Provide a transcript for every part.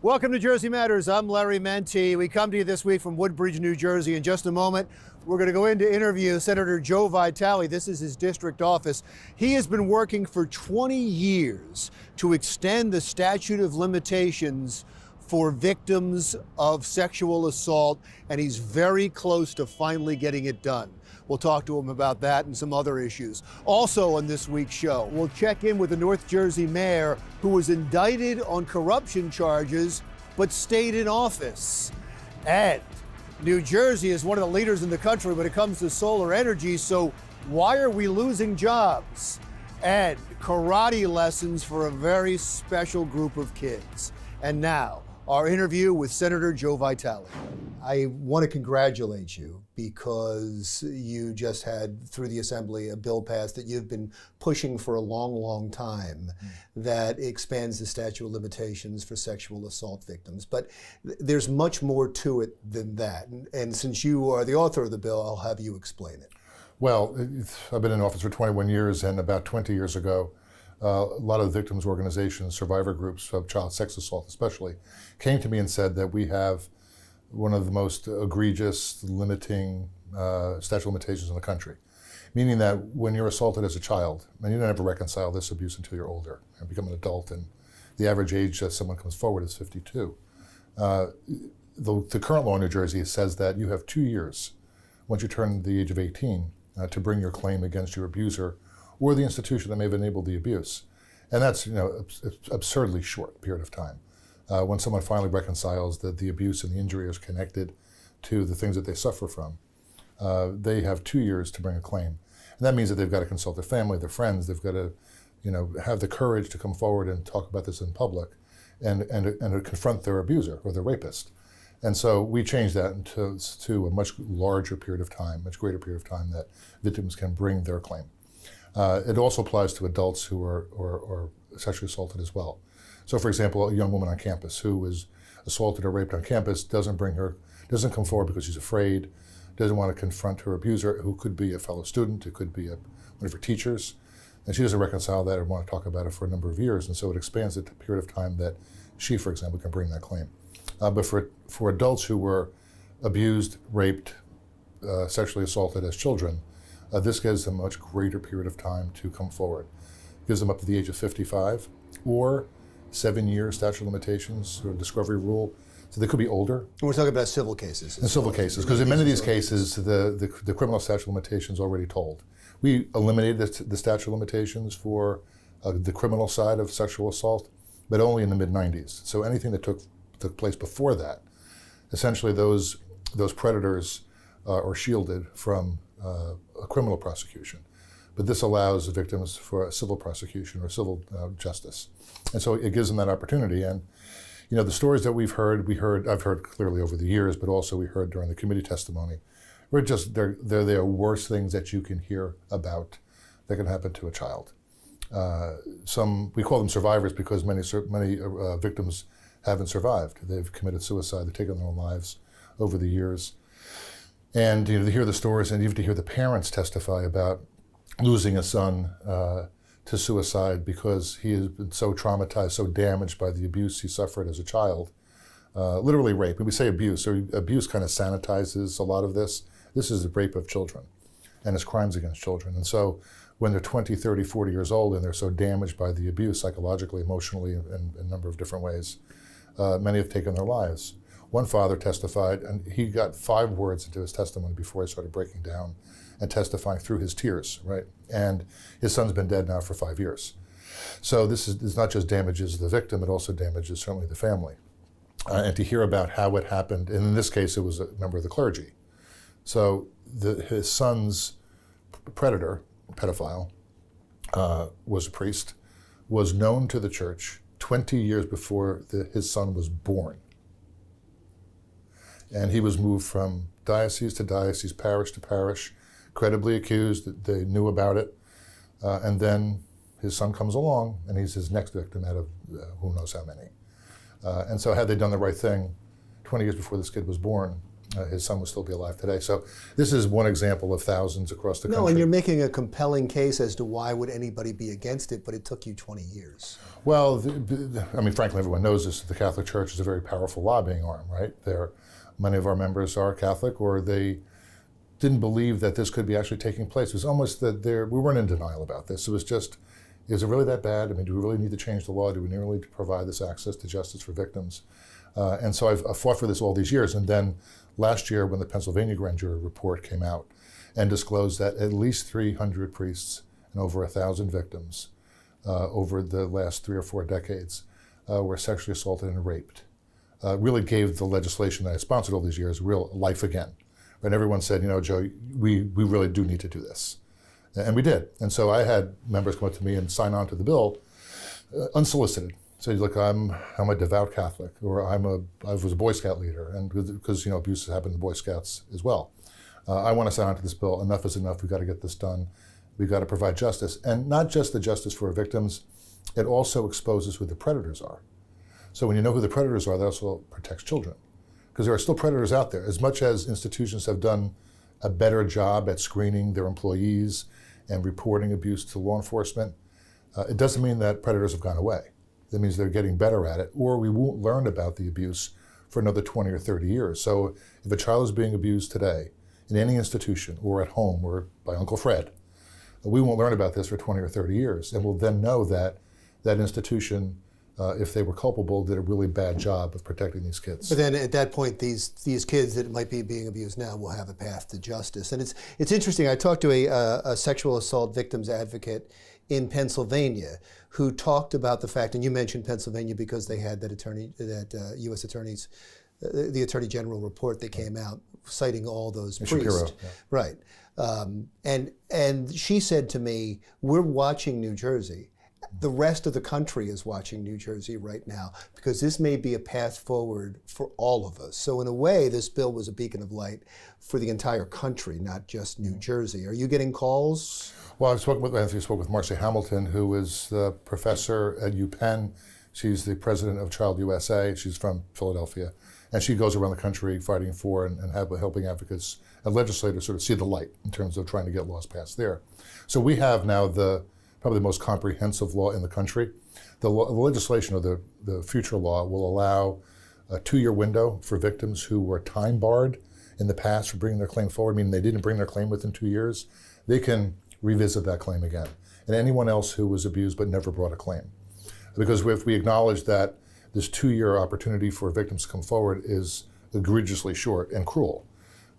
Welcome to Jersey Matters. I'm Larry Menti. We come to you this week from Woodbridge, New Jersey. In just a moment, we're going to go in to interview Senator Joe Vitale. This is his district office. He has been working for 20 years to extend the statute of limitations for victims of sexual assault, and he's very close to finally getting it done. We'll talk to him about that and some other issues. Also on this week's show, we'll check in with the North Jersey mayor who was indicted on corruption charges but stayed in office. And New Jersey is one of the leaders in the country when it comes to solar energy, so why are we losing jobs? And karate lessons for a very special group of kids. And now, our interview with Senator Joe Vitale. I want to congratulate you because you just had, through the Assembly, a bill passed that you've been pushing for a long, long time that expands the statute of limitations for sexual assault victims. But there's much more to it than that. And since you are the author of the bill, I'll have you explain it. Well, I've been in office for 21 years, and about 20 years ago, a lot of the victims organizations, survivor groups of child sex assault especially, came to me and said that we have one of the most egregious limiting statute of limitations in the country. Meaning that when you're assaulted as a child, and you don't ever reconcile this abuse until you're older and become an adult, and the average age that someone comes forward is 52. The current law in New Jersey says that you have 2 years, once you turn the age of 18, to bring your claim against your abuser or the institution that may have enabled the abuse. And that's absurdly short period of time. When someone finally reconciles that the abuse and the injury is connected to the things that they suffer from, they have 2 years to bring a claim. And that means that they've got to consult their family, their friends, they've got to have the courage to come forward and talk about this in public and to confront their abuser or their rapist. And so we changed that to a much larger period of time, much greater period of time that victims can bring their claim. It also applies to adults who are sexually assaulted as well. So for example, a young woman on campus who is assaulted or raped on campus doesn't come forward because she's afraid, doesn't want to confront her abuser, who could be a fellow student, it could be one of her teachers, and she doesn't reconcile that or want to talk about it for a number of years, and so it expands the period of time that she, for example, can bring that claim. But for adults who were abused, raped, sexually assaulted as children, this gives them a much greater period of time to come forward. It gives them up to the age of 55 or 7-year statute of limitations or discovery rule. So they could be older. And we're talking about civil cases. In civil cases, because in many of these cases, the criminal statute of limitations already told. We eliminated the statute of limitations for the criminal side of sexual assault, but only in the mid-90s. So anything that took place before that, essentially those predators are shielded from a criminal prosecution. But this allows the victims for a civil prosecution or civil justice. And so it gives them that opportunity. And the stories that I've heard clearly over the years, but also we heard during the committee testimony, they're worse things that you can hear about that can happen to a child. We call them survivors because many victims haven't survived. They've committed suicide, they've taken their own lives over the years. And to hear the stories and even to hear the parents testify about losing a son to suicide because he has been so traumatized, so damaged by the abuse he suffered as a child. Literally rape. When we say abuse, so abuse kind of sanitizes a lot of this. This is the rape of children and it's crimes against children. And so when they're 20, 30, 40 years old and they're so damaged by the abuse psychologically, emotionally, in a number of different ways, many have taken their lives. One father testified, and he got 5 words into his testimony before he started breaking down and testifying through his tears, right? And his son's been dead now for 5 years. So this not just damages the victim, it also damages certainly the family. And to hear about how it happened, and in this case it was a member of the clergy. So his son's pedophile, was a priest, was known to the church 20 years before his son was born. And he was moved from diocese to diocese, parish to parish, credibly accused that they knew about it. And then his son comes along and he's his next victim out of who knows how many. And so had they done the right thing 20 years before this kid was born, his son will still be alive today. So this is one example of thousands across the country. No, and you're making a compelling case as to why would anybody be against it, but it took you 20 years. Well, frankly, everyone knows this. The Catholic Church is a very powerful lobbying arm, right? Many of our members are Catholic, or they didn't believe that this could be actually taking place. It was almost that we weren't in denial about this. It was just, is it really that bad? I mean, do we really need to change the law? Do we really need to provide this access to justice for victims? And so I've fought for this all these years. And then last year, when the Pennsylvania grand jury report came out and disclosed that at least 300 priests and over 1,000 victims over the last 3 or 4 decades were sexually assaulted and raped, really gave the legislation that I sponsored all these years real life again. And everyone said, Joe, we really do need to do this. And we did. And so I had members come up to me and sign on to the bill unsolicited. Say, look, I'm a devout Catholic, or I was a Boy Scout leader, and because abuse has happened to Boy Scouts as well. I want to sign on to this bill. Enough is enough. We've got to get this done. We've got to provide justice, and not just the justice for victims. It also exposes who the predators are. So when you know who the predators are, that also protects children, because there are still predators out there. As much as institutions have done a better job at screening their employees and reporting abuse to law enforcement, it doesn't mean that predators have gone away. That means they're getting better at it, or we won't learn about the abuse for another 20 or 30 years. So if a child is being abused today in any institution or at home or by Uncle Fred, we won't learn about this for 20 or 30 years. And we'll then know that that institution, if they were culpable, did a really bad job of protecting these kids. But then at that point, these kids that might be being abused now will have a path to justice. And it's interesting. I talked to a sexual assault victims advocate in Pennsylvania who talked about the fact, and you mentioned Pennsylvania because they had that U.S. attorney's, the Attorney General report that came out citing all those priests. Shapiro, yeah. Right. And she said to me, we're watching New Jersey. The rest of the country is watching New Jersey right now because this may be a path forward for all of us. So in a way, this bill was a beacon of light for the entire country, not just New Jersey. Are you getting calls? Well, I spoke with Marcy Hamilton, who is the professor at UPenn. She's the president of Child USA. She's from Philadelphia. And she goes around the country fighting for and helping advocates and legislators sort of see the light in terms of trying to get laws passed there. So we have now probably the most comprehensive law in the country. The legislation, or the future law, will allow a 2-year window for victims who were time barred in the past for bringing their claim forward, meaning they didn't bring their claim within 2 years. They can revisit that claim again. And anyone else who was abused but never brought a claim. Because if we acknowledge that this 2-year opportunity for victims to come forward is egregiously short and cruel,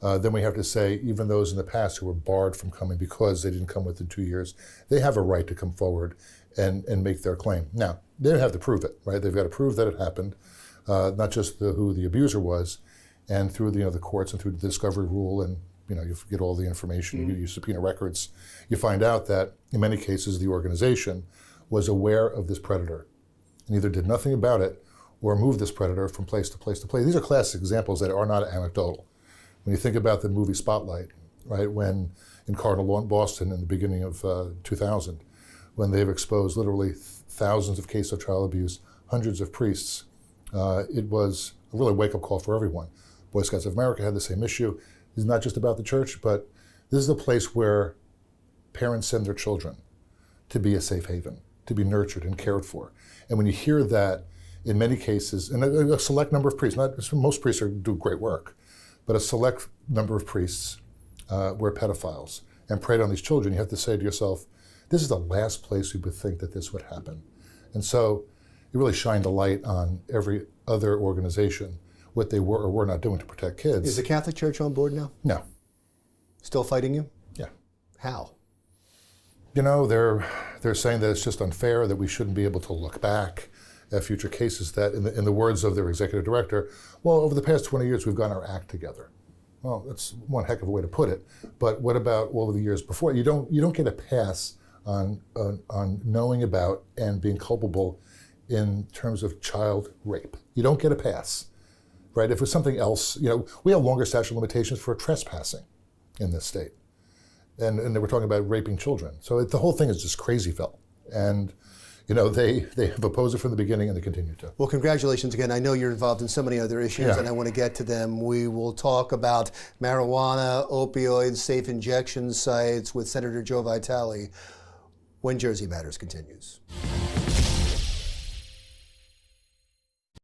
then we have to say even those in the past who were barred from coming because they didn't come within 2 years, they have a right to come forward and make their claim. Now, they don't have to prove it, right? They've got to prove that it happened, not just who the abuser was, and through the courts and through the discovery rule, and you get all the information, you subpoena records, you find out that in many cases the organization was aware of this predator and either did nothing about it or moved this predator from place to place to place. These are classic examples that are not anecdotal. When you think about the movie Spotlight, right, when in Cardinal Law in Boston in the beginning of 2000, when they've exposed literally thousands of cases of child abuse, hundreds of priests, it was a really wake-up call for everyone. Boy Scouts of America had the same issue. It's not just about the church, but this is a place where parents send their children to be a safe haven, to be nurtured and cared for. And when you hear that, in many cases, and a select number of priests, most priests do great work, but a select number of priests were pedophiles and preyed on these children, you have to say to yourself, this is the last place we would think that this would happen. And so it really shined a light on every other organization, what they were or were not doing to protect kids. Is the Catholic Church on board now? No. Still fighting you? Yeah. How? They're saying that it's just unfair, that we shouldn't be able to look back at future cases, that in the words of their executive director, well, over the past 20 years, we've gotten our act together. Well, that's one heck of a way to put it. But what about all of the years before? You don't get a pass on knowing about and being culpable in terms of child rape. You don't get a pass, right? If it was something else, we have longer statute of limitations for trespassing in this state. And they were talking about raping children. So the whole thing is just crazy, Phil. And you know, they have opposed it from the beginning, and they continue to. Well, congratulations again. I know you're involved in so many other issues, Yeah. and I want to get to them. We will talk about marijuana, opioids, safe injection sites with Senator Joe Vitale when Jersey Matters continues.